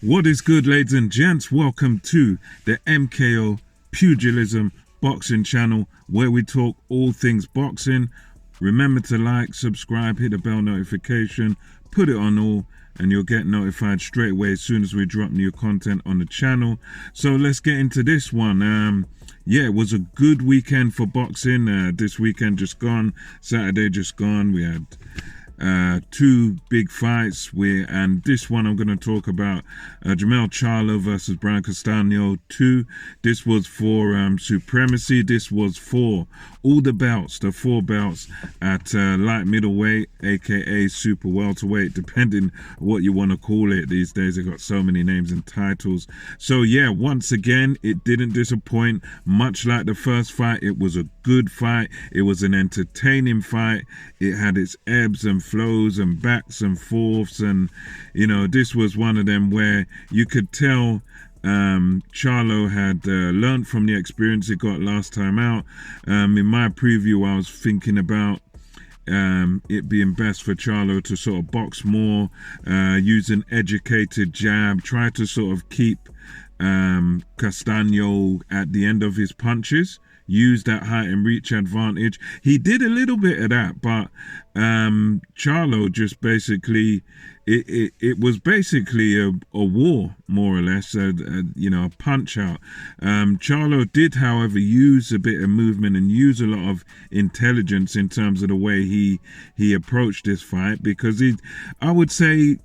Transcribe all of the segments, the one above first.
What is good, ladies and gents? Welcome to the MKO Pugilism Boxing channel, where we talk all things boxing. Remember to like, subscribe, hit the bell notification, put it on all, and you'll get notified straight away as soon as we drop new content on the channel. So let's get into this one. It was a good weekend for boxing. This weekend just gone, Saturday just gone. We had two big fights, and this one I'm going to talk about Jermell Charlo versus Castano 2. This was for supremacy. This was for all the belts, the 4 belts at light middleweight, aka super welterweight, depending what you want to call it these days. They got so many names and titles. So yeah, once again, it didn't disappoint. Much like the first fight, it was a good fight. It was an entertaining fight. It had its ebbs and flows and backs and forths, and this was one of them where you could tell Charlo had learned from the experience he got last time out. In my preview, I was thinking about it being best for Charlo to sort of box more, use an educated jab, try to sort of keep Castano at the end of his punches, use that height and reach advantage. He did a little bit of that, but Charlo just basically, it was basically a war, more or less, a punch out. Charlo did, however, use a bit of movement and use a lot of intelligence in terms of the way he approached this fight, because I'd say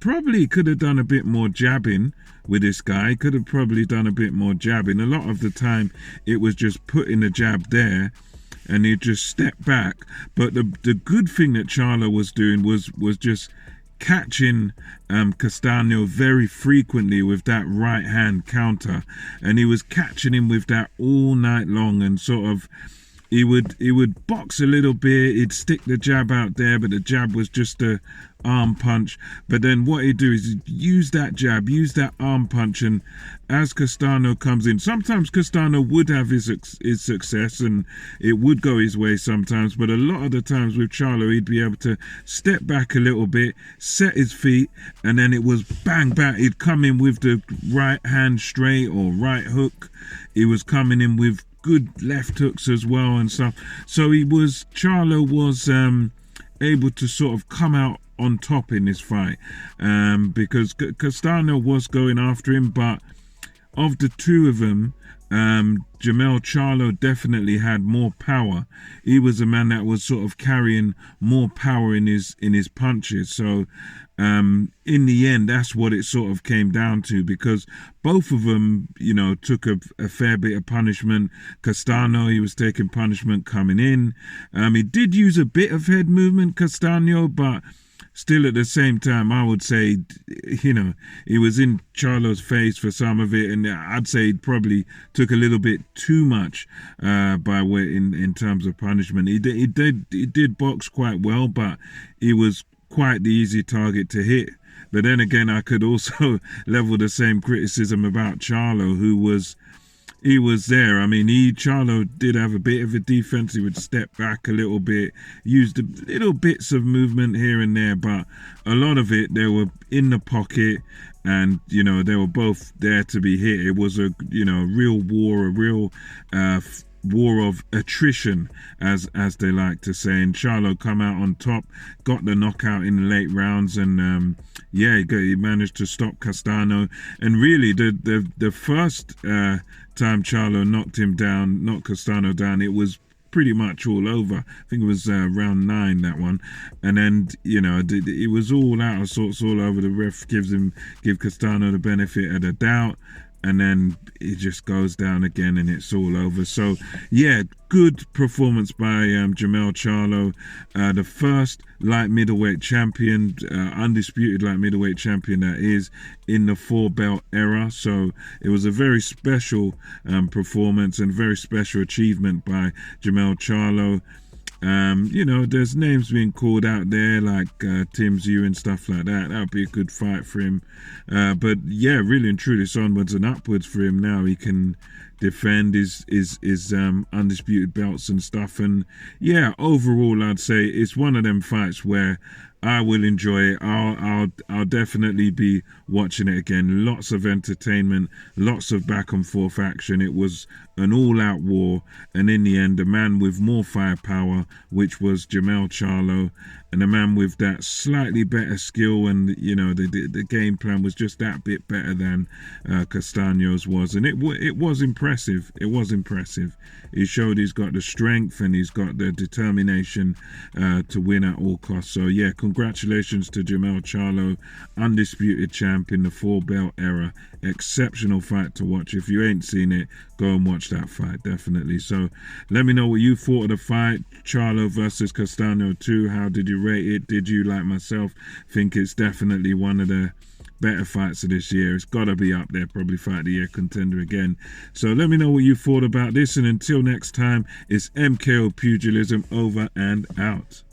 probably could have done a bit more jabbing with this guy. Could have probably done a bit more jabbing. A lot of the time it was just putting the jab there and he just stepped back. But the good thing that Charlo was doing was just catching Castano very frequently with that right hand counter, and he was catching him with that all night long, and sort of he would box a little bit, he'd stick the jab out there, but the jab was just a arm punch. But then what he'd do is he'd use that jab, use that arm punch, and as Castano comes in, sometimes Castano would have his success and it would go his way sometimes, but a lot of the times with Charlo, he'd be able to step back a little bit, set his feet, and then it was bang, bang. He'd come in with the right hand straight or right hook. He was coming in with good left hooks as well and stuff. So Charlo was able to sort of come out on top in this fight, because Castano was going after him, but of the two of them, Jermell Charlo definitely had more power. He was a man that was sort of carrying more power in his punches. So in the end, that's what it sort of came down to, because both of them, took a fair bit of punishment. Castano, he was taking punishment coming in. He did use a bit of head movement, Castano, but still at the same time, I would say, he was in Charlo's face for some of it, and I'd say he probably took a little bit too much by way in terms of punishment. He did box quite well, but he was quite the easy target to hit. But then again, I could also level the same criticism about Charlo, who was there. I mean, Charlo did have a bit of a defense. He would step back a little bit, used little bits of movement here and there, but a lot of it, they were in the pocket, and they were both there to be hit. It was a real war, a real war of attrition, as they like to say. And Charlo come out on top, got the knockout in the late rounds, and he managed to stop Castano. And really, the first time Charlo knocked Castano down, it was pretty much all over. I think it was round 9, that one. And then it was all out of sorts all over. The ref give Castano the benefit of the doubt, and then it just goes down again and it's all over. So yeah, good performance by Jermell Charlo, the first light middleweight champion, undisputed light middleweight champion that is, in the 4 belt era. So it was a very special performance and very special achievement by Jermell Charlo. There's names being called out there like Tim Zhu and stuff like that. That would be a good fight for him. But yeah, really and truly, it's onwards and upwards for him now. He can defend his undisputed belts and stuff. And yeah, overall, I'd say it's one of them fights where I will enjoy it. I'll definitely be watching it again. Lots of entertainment, lots of back and forth action. It was an all-out war, and in the end, a man with more firepower, which was Jermell Charlo, and a man with that slightly better skill, and you know the game plan was just that bit better than Castano's was, and it was impressive. It was impressive. He showed he's got the strength and he's got the determination to win at all costs. So yeah, congratulations to Jermell Charlo, undisputed champ in the 4-belt era. Exceptional fight to watch. If you ain't seen it, go and watch that fight, definitely. So let me know what you thought of the fight, Charlo versus Castano 2. How did you rate it? Did you, like myself, think it's definitely one of the better fights of this year? It's got to be up there, probably fight of the year contender again. So let me know what you thought about this, and until next time, it's MKO Pugilism over and out.